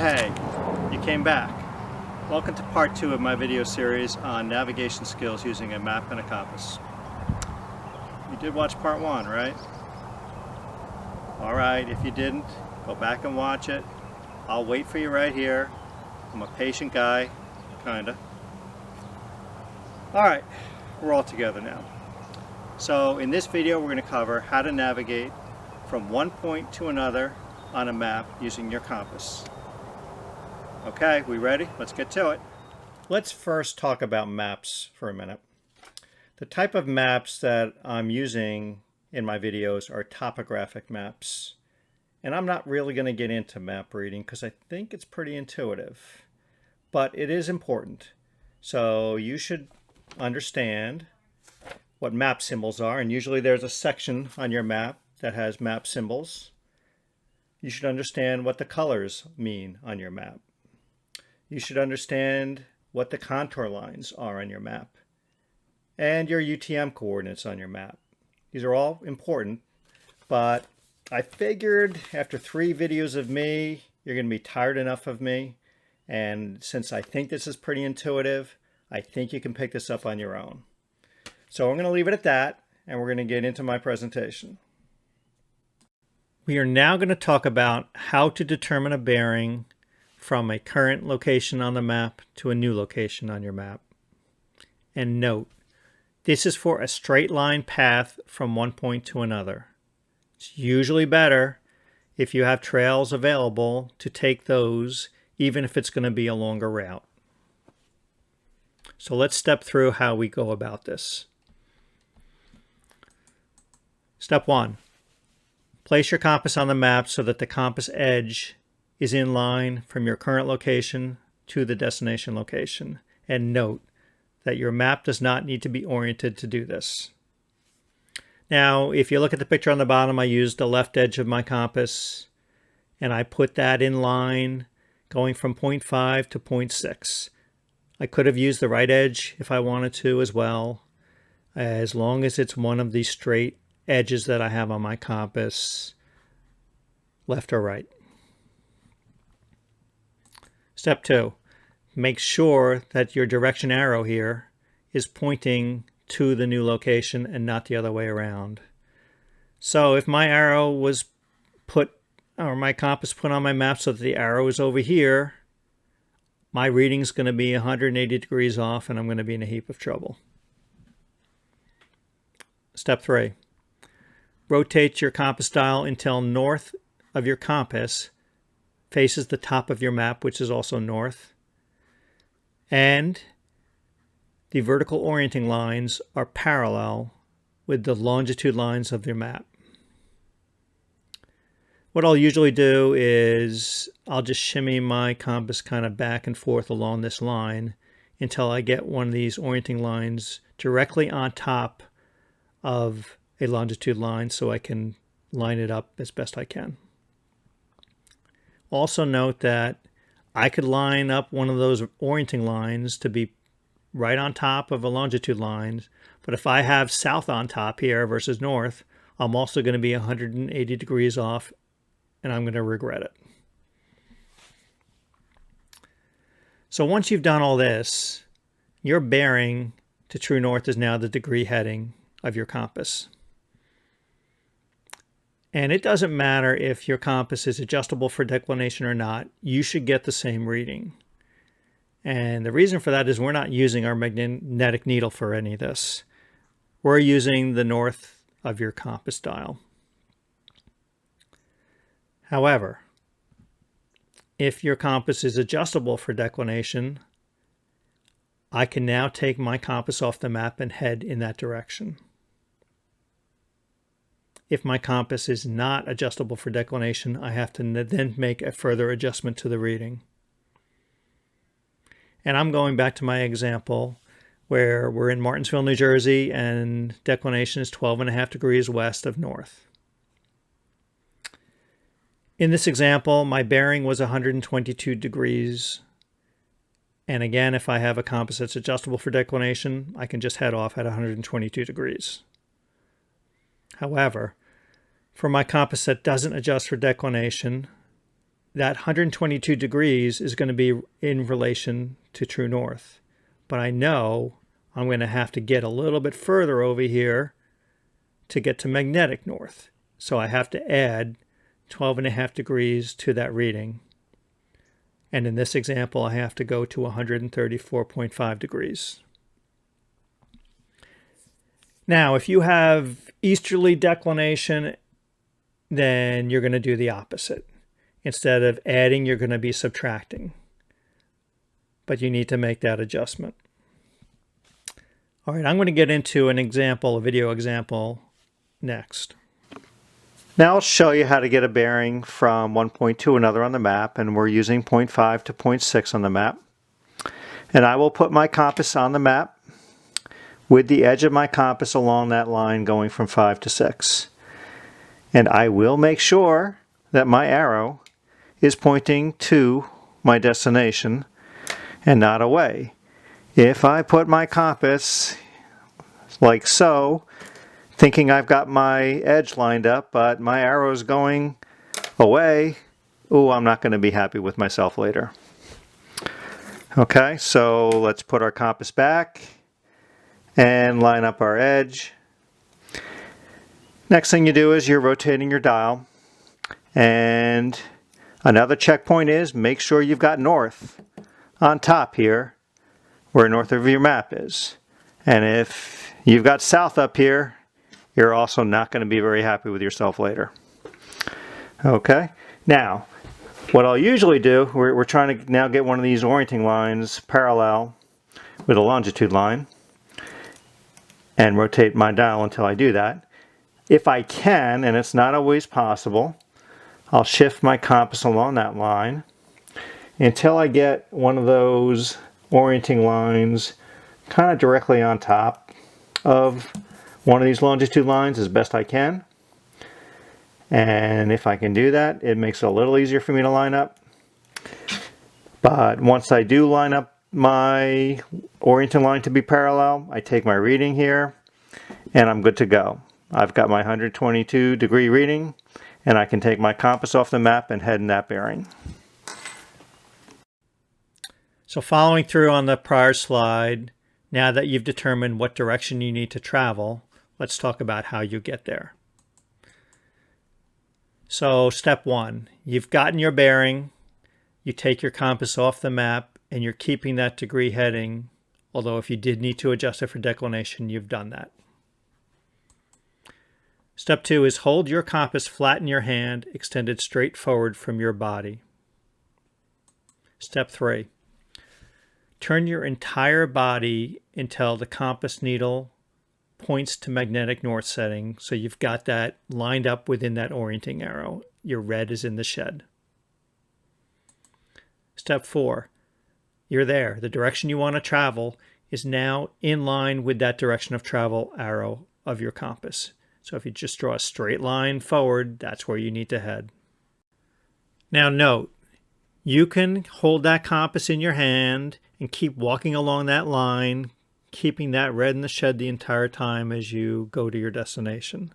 hey, you came back. Welcome to part 2 of my video series on navigation skills using a map and a compass. You did watch part 1, right? Alright, if you didn't, go back and watch it. I'll wait for you right here. I'm a patient guy, kinda. Alright, we're all together now. So in this video we're going to cover how to navigate from one point to another on a map using your compass. Okay, we ready? Let's get to it. Let's first talk about maps for a minute. The type of maps that I'm using in my videos are topographic maps. And I'm not really going to get into map reading because I think it's pretty intuitive. But it is important. So you should understand what map symbols are, and usually there's a section on your map that has map symbols. You should understand what the colors mean on your map. You should understand what the contour lines are on your map and your UTM coordinates on your map. These are all important, but I figured after 3 videos of me, you're going to be tired enough of me, and since I think this is pretty intuitive, I think you can pick this up on your own. So I'm going to leave it at that, and we're going to get into my presentation. We are now going to talk about how to determine a bearing from a current location on the map to a new location on your map. And note, this is for a straight line path from one point to another. It's usually better if you have trails available to take those, even if it's going to be a longer route. So let's step through how we go about this. Step 1. Place your compass on the map so that the compass edge is in line from your current location to the destination location. And note that your map does not need to be oriented to do this. Now, if you look at the picture on the bottom, I used the left edge of my compass and I put that in line going from 0.5 to 0.6. I could have used the right edge if I wanted to as well, as long as it's one of these straight edges that I have on my compass, left or right. Step 2, make sure that your direction arrow here is pointing to the new location and not the other way around. So if my arrow was put, or my compass put on my map so that the arrow is over here, my reading's going to be 180 degrees off and I'm going to be in a heap of trouble. Step 3. Rotate your compass dial until north of your compass faces the top of your map, which is also north. And the vertical orienting lines are parallel with the longitude lines of your map. What I'll usually do is I'll just shimmy my compass kind of back and forth along this line until I get one of these orienting lines directly on top of a longitude line so I can line it up as best I can. Also note that I could line up one of those orienting lines to be right on top of a longitude line, but if I have south on top here versus north, I'm also going to be 180 degrees off and I'm going to regret it. So once you've done all this, your bearing to true north is now the degree heading of your compass. And it doesn't matter if your compass is adjustable for declination or not, you should get the same reading. And the reason for that is we're not using our magnetic needle for any of this. We're using the north of your compass dial. However, if your compass is adjustable for declination, I can now take my compass off the map and head in that direction. If my compass is not adjustable for declination, I have to then make a further adjustment to the reading. And I'm going back to my example where we're in Martinsville, New Jersey, and declination is 12.5 degrees west of north. In this example, my bearing was 122 degrees. And again, if I have a compass that's adjustable for declination, I can just head off at 122 degrees. However, for my compass that doesn't adjust for declination, that 122 degrees is going to be in relation to true north. But I know I'm going to have to get a little bit further over here to get to magnetic north. So I have to add 12.5 degrees to that reading. And in this example, I have to go to 134.5 degrees. Now, if you have easterly declination, then you're going to do the opposite. Instead of adding, you're going to be subtracting. But you need to make that adjustment. All right, I'm going to get into an example, a video example, next. Now I'll show you how to get a bearing from one point to another on the map, and we're using 0.5 to 0.6 on the map. And I will put my compass on the map with the edge of my compass along that line going from 5 to 6. And I will make sure that my arrow is pointing to my destination and not away. If I put my compass like so, thinking I've got my edge lined up, but my arrow is going away, ooh, I'm not going to be happy with myself later. Okay, so let's put our compass back and line up our edge. Next thing you do is you're rotating your dial, and another checkpoint is make sure you've got north on top here where north of your map is. And if you've got south up here, you're also not going to be very happy with yourself later. Okay, now what I'll usually do, we're trying to now get one of these orienting lines parallel with a longitude line and rotate my dial until I do that. If I can, and it's not always possible, I'll shift my compass along that line until I get one of those orienting lines kind of directly on top of one of these longitude lines as best I can. And if I can do that, it makes it a little easier for me to line up. But once I do line up my orienting line to be parallel, I take my reading here and I'm good to go. I've got my 122 degree reading, and I can take my compass off the map and head in that bearing. So following through on the prior slide, now that you've determined what direction you need to travel, let's talk about how you get there. So step one, you've gotten your bearing, you take your compass off the map, and you're keeping that degree heading, although if you did need to adjust it for declination, you've done that. Step two is hold your compass flat in your hand, extended straight forward from your body. Step three, turn your entire body until the compass needle points to magnetic north setting, so you've got that lined up within that orienting arrow. Your red is in the shed. Step four, you're there. The direction you want to travel is now in line with that direction of travel arrow of your compass. So if you just draw a straight line forward, that's where you need to head. Now note, you can hold that compass in your hand and keep walking along that line, keeping that red in the shed the entire time as you go to your destination.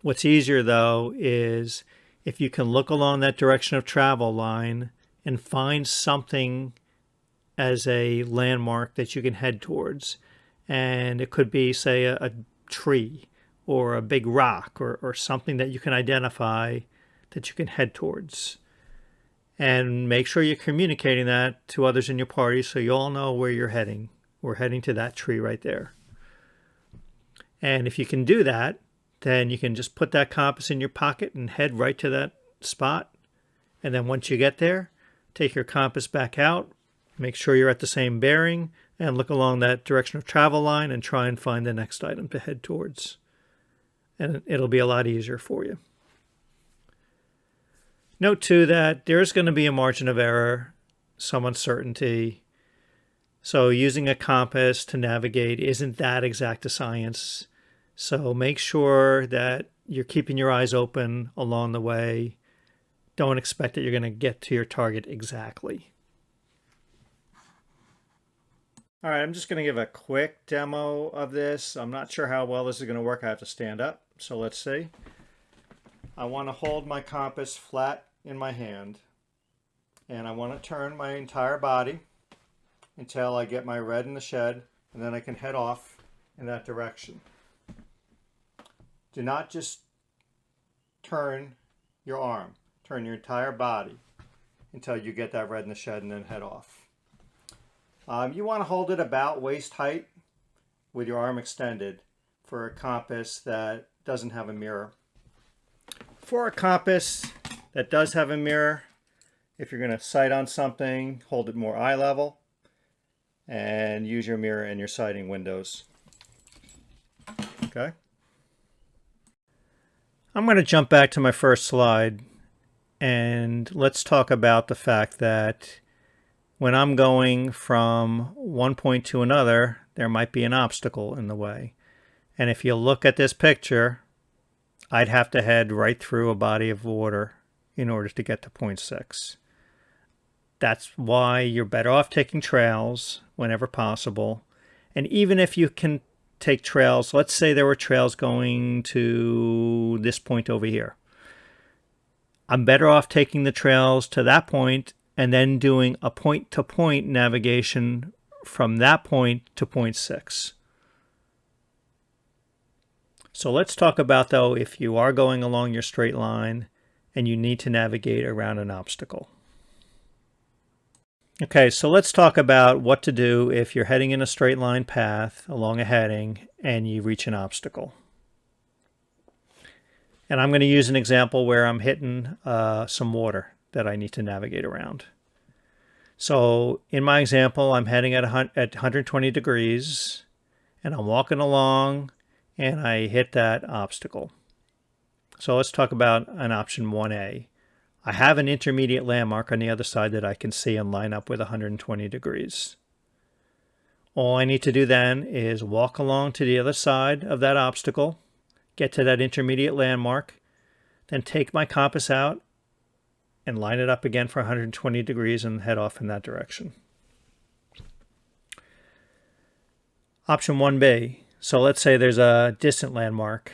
What's easier though is if you can look along that direction of travel line and find something as a landmark that you can head towards. And it could be, say, a tree or a big rock or something that you can identify that you can head towards. And make sure you're communicating that to others in your party so you all know where you're heading. We're heading to that tree right there. And if you can do that, then you can just put that compass in your pocket and head right to that spot. And then once you get there, take your compass back out, make sure you're at the same bearing, and look along that direction of travel line and try and find the next item to head towards. And it'll be a lot easier for you. Note too that there's going to be a margin of error, some uncertainty. So using a compass to navigate isn't that exact a science. So make sure that you're keeping your eyes open along the way. Don't expect that you're going to get to your target exactly. All right, I'm just going to give a quick demo of this. I'm not sure how well this is going to work. I have to stand up, so let's see. I want to hold my compass flat in my hand, and I want to turn my entire body until I get my red in the shed, and then I can head off in that direction. Do not just turn your arm, turn your entire body until you get that red in the shed and then head off. You want to hold it about waist height with your arm extended for a compass that doesn't have a mirror. For a compass that does have a mirror, if you're going to sight on something, hold it more eye level and use your mirror in your sighting windows. Okay? I'm going to jump back to my first slide, and let's talk about the fact that when I'm going from one point to another, there might be an obstacle in the way. And if you look at this picture, I'd have to head right through a body of water in order to get to point 6. That's why you're better off taking trails whenever possible. And even if you can take trails, let's say there were trails going to this point over here. I'm better off taking the trails to that point and then doing a point-to-point navigation from that point to point 6. So let's talk about, though, if you are going along your straight line and you need to navigate around an obstacle. Okay, so let's talk about what to do if you're heading in a straight line path along a heading and you reach an obstacle. And I'm going to use an example where I'm hitting some water that I need to navigate around. So in my example, I'm heading at 120 degrees and I'm walking along and I hit that obstacle. So let's talk about an option 1A. I have an intermediate landmark on the other side that I can see and line up with 120 degrees. All I need to do then is walk along to the other side of that obstacle, get to that intermediate landmark, then take my compass out and line it up again for 120 degrees and head off in that direction. Option 1B. So let's say there's a distant landmark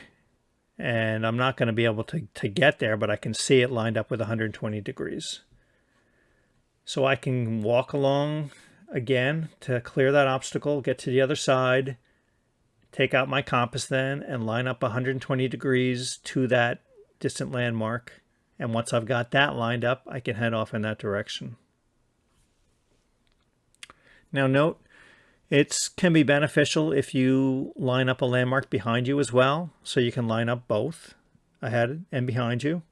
and I'm not going to be able to get there, but I can see it lined up with 120 degrees. So I can walk along again to clear that obstacle, get to the other side, take out my compass then and line up 120 degrees to that distant landmark. And once I've got that lined up, I can head off in that direction. Now note, it can be beneficial if you line up a landmark behind you as well, so you can line up both ahead and behind you.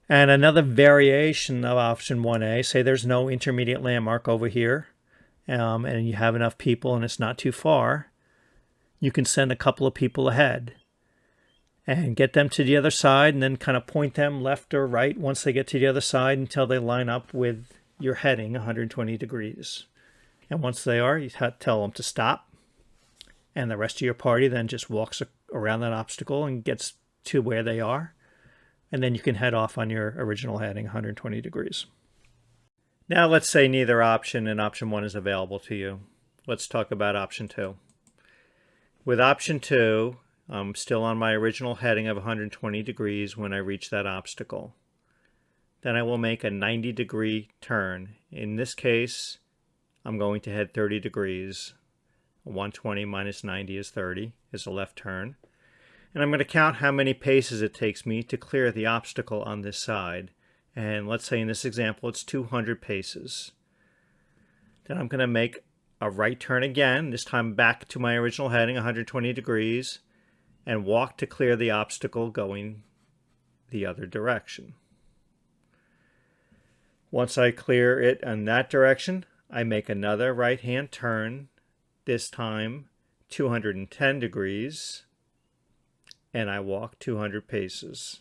And another variation of option 1A, say there's no intermediate landmark over here, and you have enough people and it's not too far, you can send a couple of people ahead and get them to the other side and then kind of point them left or right once they get to the other side until they line up with your heading 120 degrees. And once they are, you tell them to stop. And the rest of your party then just walks around that obstacle and gets to where they are. And then you can head off on your original heading 120 degrees. Now let's say neither option and option 1 is available to you. Let's talk about option 2. With option 2, I'm still on my original heading of 120 degrees when I reach that obstacle. Then I will make a 90-degree turn. In this case, I'm going to head 30 degrees. 120 minus 90 is 30, is a left turn. And I'm going to count how many paces it takes me to clear the obstacle on this side. And let's say in this example, it's 200 paces. Then I'm going to make a right turn again, this time back to my original heading, 120 degrees, and walk to clear the obstacle going the other direction. Once I clear it in that direction, I make another right-hand turn, this time 210 degrees, and I walk 200 paces,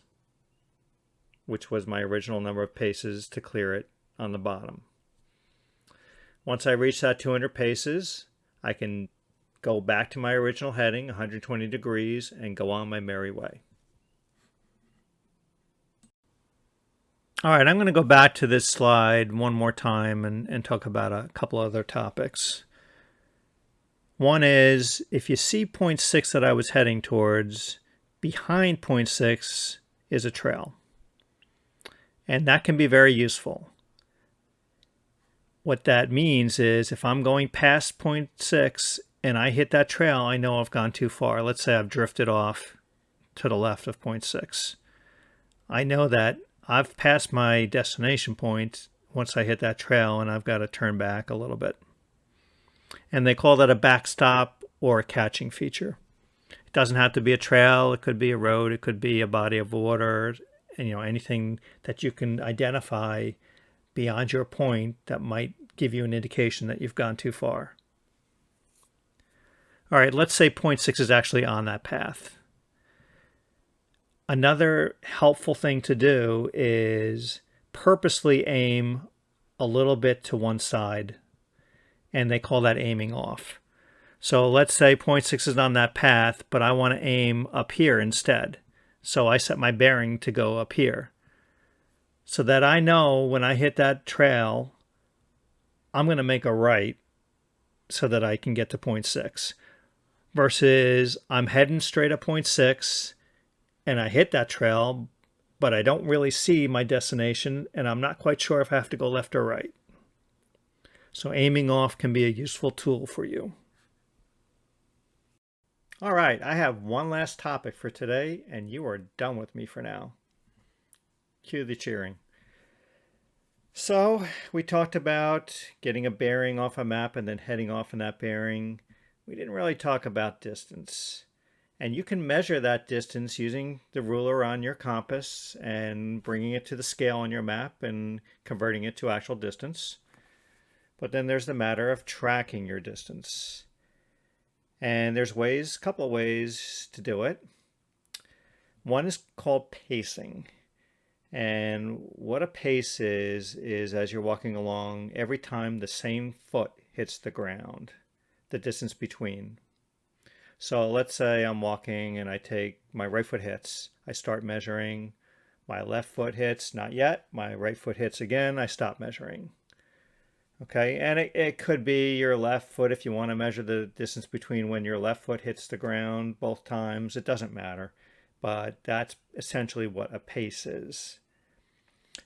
which was my original number of paces to clear it on the bottom. Once I reach that 200 paces, I can go back to my original heading, 120 degrees, and go on my merry way. All right, I'm going to go back to this slide one more time and talk about a couple other topics. One is, if you see point 6 that I was heading towards, behind point 6 is a trail. And that can be very useful. What that means is if I'm going past point 6 and I hit that trail, I know I've gone too far. Let's say I've drifted off to the left of point 6. I know that I've passed my destination point once I hit that trail, and I've got to turn back a little bit. And they call that a backstop or a catching feature. It doesn't have to be a trail. It could be a road. It could be a body of water. And, anything that you can identify beyond your point that might give you an indication that you've gone too far. All right, let's say point 6 is actually on that path. Another helpful thing to do is purposely aim a little bit to one side, and they call that aiming off. So let's say point 6 is on that path, but I want to aim up here instead. So I set my bearing to go up here, so that I know when I hit that trail, I'm going to make a right so that I can get to point 6. Versus I'm heading straight at point 6, and I hit that trail, but I don't really see my destination, and I'm not quite sure if I have to go left or right. So aiming off can be a useful tool for you. All right, I have one last topic for today, and you are done with me for now. Cue the cheering. So we talked about getting a bearing off a map and then heading off in that bearing. We didn't really talk about distance. And you can measure that distance using the ruler on your compass and bringing it to the scale on your map and converting it to actual distance. But then there's the matter of tracking your distance. And there's a couple of ways to do it. One is called pacing. And what a pace is as you're walking along, every time the same foot hits the ground, the distance between. So let's say I'm walking and I take my right foot hits. I start measuring. My left foot hits, not yet. My right foot hits again. I stop measuring. Okay, and it could be your left foot if you want to measure the distance between when your left foot hits the ground both times. It doesn't matter. But that's essentially what a pace is.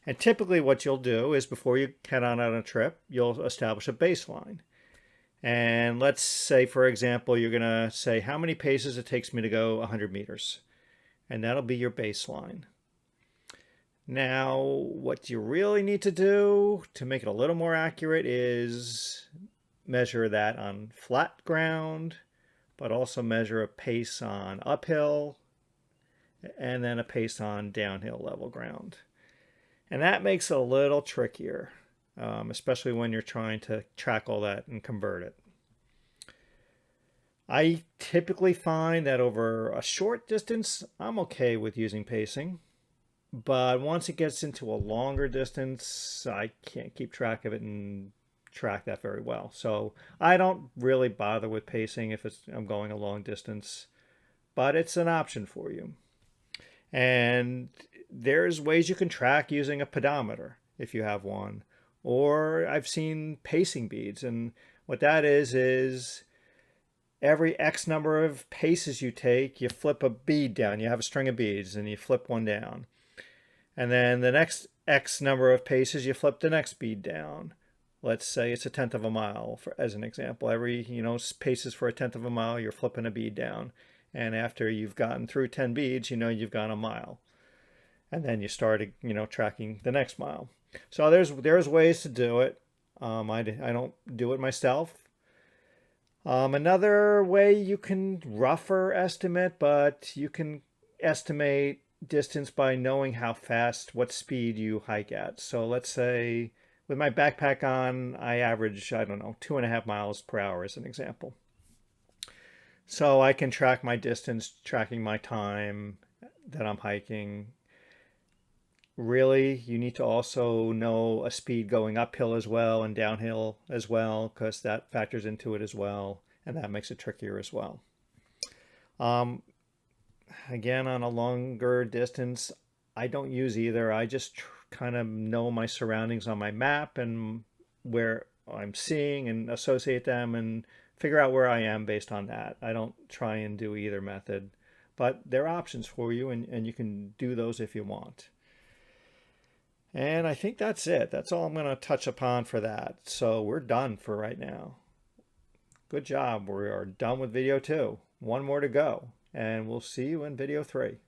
And typically what you'll do is before you head on a trip, you'll establish a baseline. And let's say, for example, you're going to say how many paces it takes me to go 100 meters. And that'll be your baseline. Now, what you really need to do to make it a little more accurate is measure that on flat ground, but also measure a pace on uphill, and then a pace on downhill level ground. And that makes it a little trickier. Especially when you're trying to track all that and convert it. I typically find that over a short distance, I'm okay with using pacing. But once it gets into a longer distance, I can't keep track of it and track that very well. So I don't really bother with pacing if I'm going a long distance. But it's an option for you. And there's ways you can track using a pedometer if you have one. Or I've seen pacing beads, and what that is every X number of paces you take, you flip a bead down. You have a string of beads, and you flip one down. And then the next X number of paces, you flip the next bead down. Let's say it's 1/10 of a mile, as an example. Every, paces for 1/10 of a mile, you're flipping a bead down. And after you've gotten through 10 beads, you've gone a mile. And then you start, tracking the next mile. So there's ways to do it. I don't do it myself. Another way you can rougher estimate, but you can estimate distance by knowing how fast, what speed you hike at. So let's say with my backpack on, I average, 2.5 miles per hour as an example. So I can track my distance, tracking my time that I'm hiking. Really, you need to also know a speed going uphill as well and downhill as well, because that factors into it as well, and that makes it trickier as well. Again, on a longer distance, I don't use either. I just kind of know my surroundings on my map and where I'm seeing and associate them and figure out where I am based on that. I don't try and do either method, but there are options for you, and you can do those if you want. And I think that's it. That's all I'm going to touch upon for that. So we're done for right now. Good job. We are done with video 2. One more to go. And we'll see you in video 3.